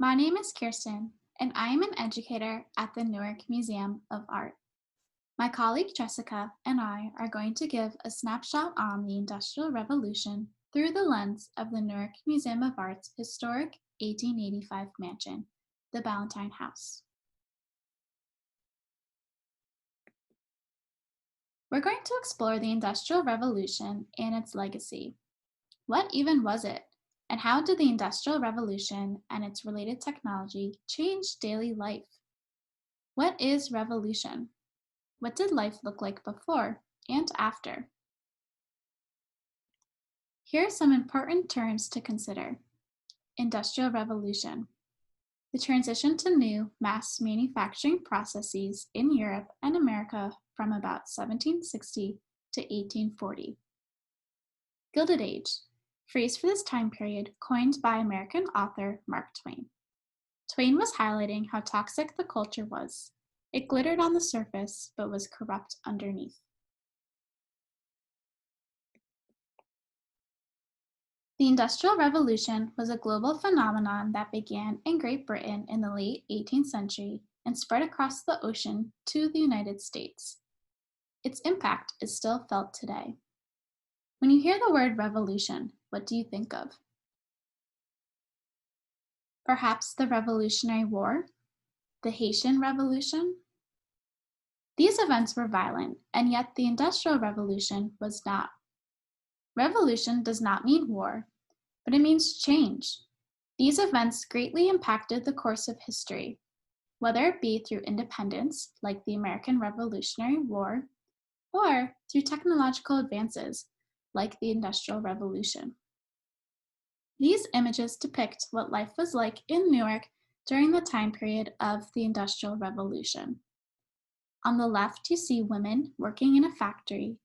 My name is Kirsten, and I am an educator at the Newark Museum of Art. My colleague Jessica and I are going to give a snapshot on the Industrial Revolution through the lens of the Newark Museum of Art's historic 1885 mansion, the Ballantine House. We're going to explore the Industrial Revolution and its legacy. What even was it? And how did the Industrial Revolution and its related technology change daily life? What is revolution? What did life look like before and after? Here are some important terms to consider. Industrial Revolution. The transition to new mass manufacturing processes in Europe and America from about 1760 to 1840. Gilded Age. Phrase for this time period coined by American author Mark Twain. Twain was highlighting how toxic the culture was. It glittered on the surface, but was corrupt underneath. The Industrial Revolution was a global phenomenon that began in Great Britain in the late 18th century and spread across the ocean to the United States. Its impact is still felt today. When you hear the word revolution, what do you think of? Perhaps the Revolutionary War? The Haitian Revolution? These events were violent, and yet the Industrial Revolution was not. Revolution does not mean war, but it means change. These events greatly impacted the course of history, whether it be through independence, like the American Revolutionary War, or through technological advances, like the Industrial Revolution. These images depict what life was like in Newark during the time period of the Industrial Revolution. On the left, you see women working in a factory,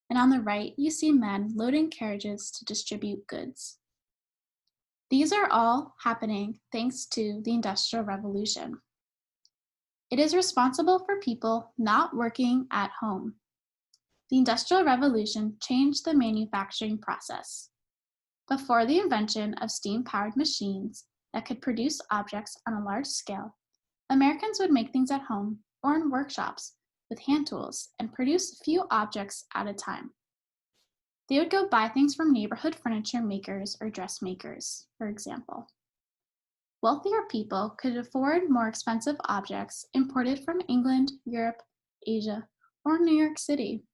and on the right, you see men loading carriages to distribute goods. These are all happening thanks to the Industrial Revolution. It is responsible for people not working at home. The Industrial Revolution changed the manufacturing process. Before the invention of steam-powered machines that could produce objects on a large scale, Americans would make things at home or in workshops with hand tools and produce a few objects at a time. They would go buy things from neighborhood furniture makers or dressmakers, for example. Wealthier people could afford more expensive objects imported from England, Europe, Asia, or New York City.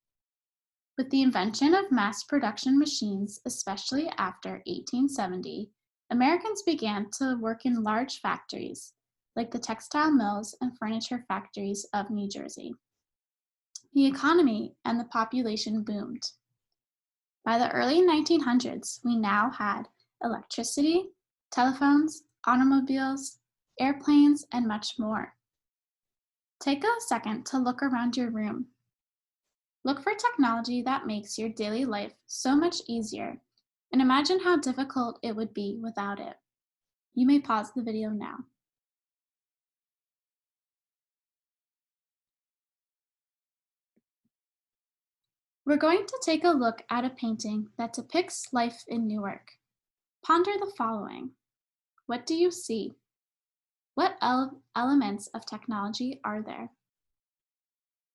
With the invention of mass production machines, especially after 1870, Americans began to work in large factories, like the textile mills and furniture factories of New Jersey. The economy and the population boomed. By the early 1900s, we now had electricity, telephones, automobiles, airplanes, and much more. Take a second to look around your room. Look for technology that makes your daily life so much easier, and imagine how difficult it would be without it. You may pause the video now. We're going to take a look at a painting that depicts life in Newark. Ponder the following. What do you see? What elements of technology are there?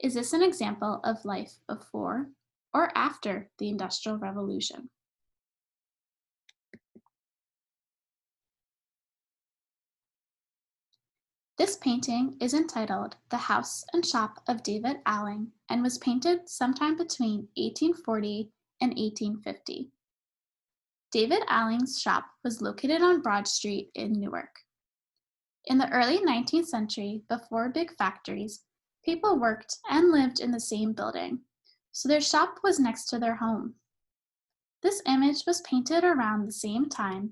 Is this an example of life before or after the Industrial Revolution? This painting is entitled The House and Shop of David Alling and was painted sometime between 1840 and 1850. David Alling's shop was located on Broad Street in Newark. In the early 19th century, before big factories, people worked and lived in the same building, so their shop was next to their home. This image was painted around the same time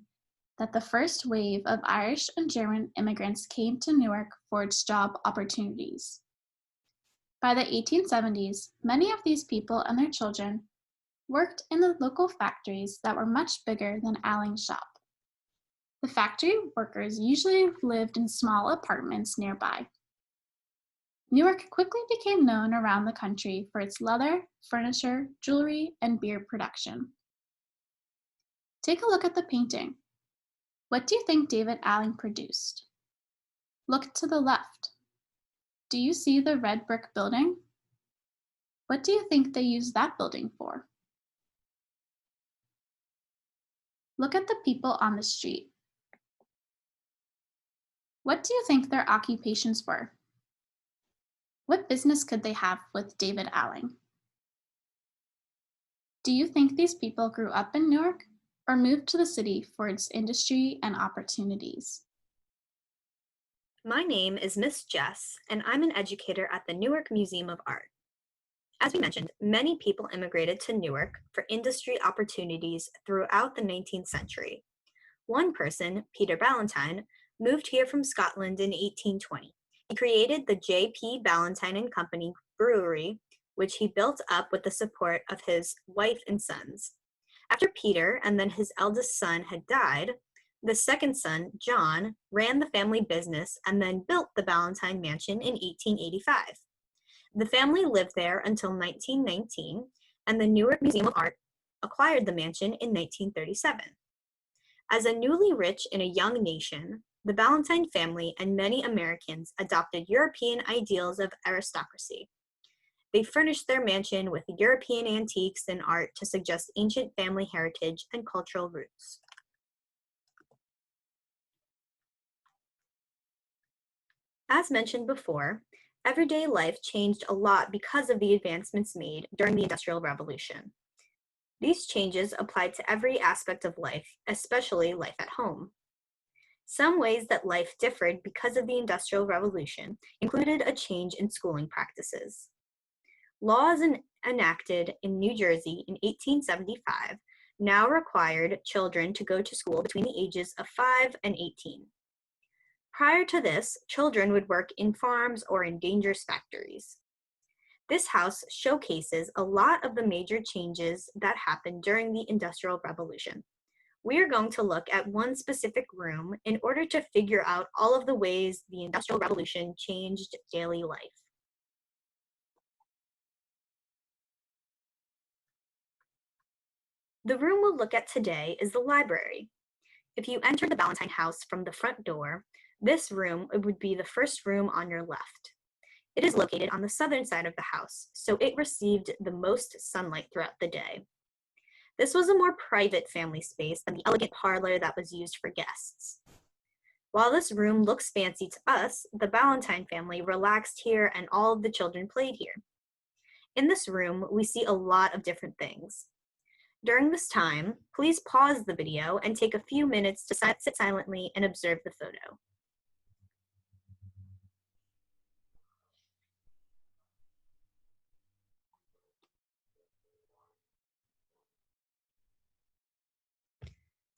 that the first wave of Irish and German immigrants came to Newark for its job opportunities. By the 1870s, many of these people and their children worked in the local factories that were much bigger than Alling's shop. The factory workers usually lived in small apartments nearby. Newark quickly became known around the country for its leather, furniture, jewelry, and beer production. Take a look at the painting. What do you think David Allen produced? Look to the left. Do you see the red brick building? What do you think they used that building for? Look at the people on the street. What do you think their occupations were? What business could they have with David Allen? Do you think these people grew up in Newark or moved to the city for its industry and opportunities? My name is Miss Jess, and I'm an educator at the Newark Museum of Art. As we mentioned, many people immigrated to Newark for industry opportunities throughout the 19th century. One person, Peter Ballantine, moved here from Scotland in 1820. He created the J.P. Ballantine and Company brewery, which he built up with the support of his wife and sons. After Peter and then his eldest son had died, the second son, John, ran the family business and then built the Valentine Mansion in 1885. The family lived there until 1919, and the Newark Museum of Art acquired the mansion in 1937. As a newly rich in a young nation, the Ballantine family and many Americans adopted European ideals of aristocracy. They furnished their mansion with European antiques and art to suggest ancient family heritage and cultural roots. As mentioned before, everyday life changed a lot because of the advancements made during the Industrial Revolution. These changes applied to every aspect of life, especially life at home. Some ways that life differed because of the Industrial Revolution included a change in schooling practices. Laws enacted in New Jersey in 1875 now required children to go to school between the ages of 5 and 18. Prior to this, children would work in farms or in dangerous factories. This house showcases a lot of the major changes that happened during the Industrial Revolution. We are going to look at one specific room in order to figure out all of the ways the Industrial Revolution changed daily life. The room we'll look at today is the library. If you enter the Ballantine house from the front door, this room would be the first room on your left. It is located on the southern side of the house, so it received the most sunlight throughout the day. This was a more private family space than the elegant parlor that was used for guests. While this room looks fancy to us, the Ballantine family relaxed here and all of the children played here. In this room, we see a lot of different things. During this time, please pause the video and take a few minutes to sit silently and observe the photo.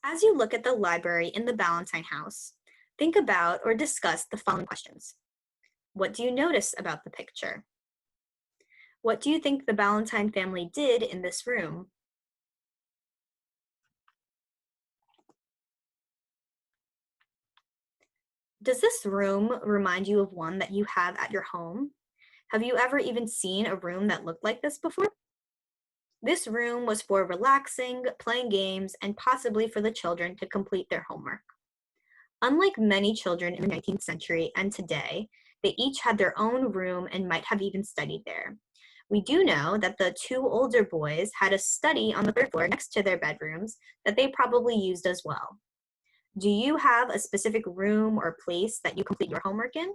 As you look at the library in the Ballantine house, think about or discuss the following questions. What do you notice about the picture? What do you think the Ballantine family did in this room? Does this room remind you of one that you have at your home? Have you ever even seen a room that looked like this before? This room was for relaxing, playing games, and possibly for the children to complete their homework. Unlike many children in the 19th century and today, they each had their own room and might have even studied there. We do know that the two older boys had a study on the third floor next to their bedrooms that they probably used as well. Do you have a specific room or place that you complete your homework in?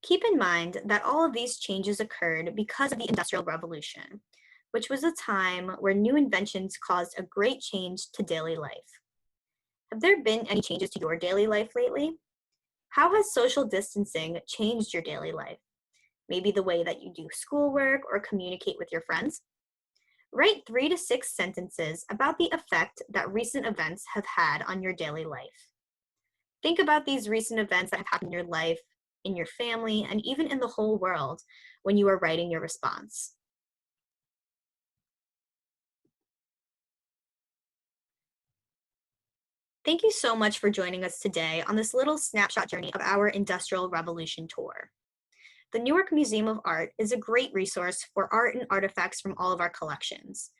Keep in mind that all of these changes occurred because of the Industrial Revolution, which was a time where new inventions caused a great change to daily life. Have there been any changes to your daily life lately? How has social distancing changed your daily life? Maybe the way that you do schoolwork or communicate with your friends? Write 3 to 6 sentences about the effect that recent events have had on your daily life. Think about these recent events that have happened in your life, in your family, and even in the whole world when you are writing your response. Thank you so much for joining us today on this little snapshot journey of our Industrial Revolution tour. The Newark Museum of Art is a great resource for art and artifacts from all of our collections.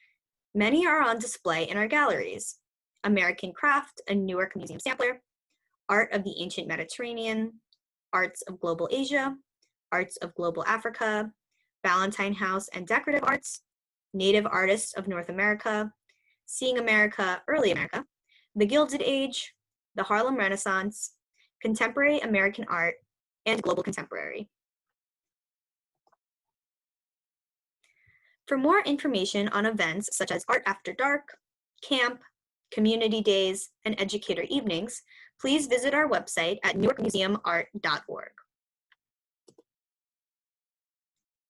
Many are on display in our galleries: American Craft, a Newark Museum sampler, Art of the Ancient Mediterranean, Arts of Global Asia, Arts of Global Africa, Ballantine House and Decorative Arts, Native Artists of North America, Seeing America, Early America, The Gilded Age, the Harlem Renaissance, Contemporary American Art, and Global Contemporary. For more information on events such as Art After Dark, Camp, Community Days, and Educator Evenings, please visit our website at newarkmuseumart.org.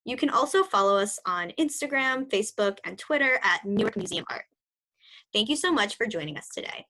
You can also follow us on Instagram, Facebook, and Twitter at Newark Museum Art. Thank you so much for joining us today.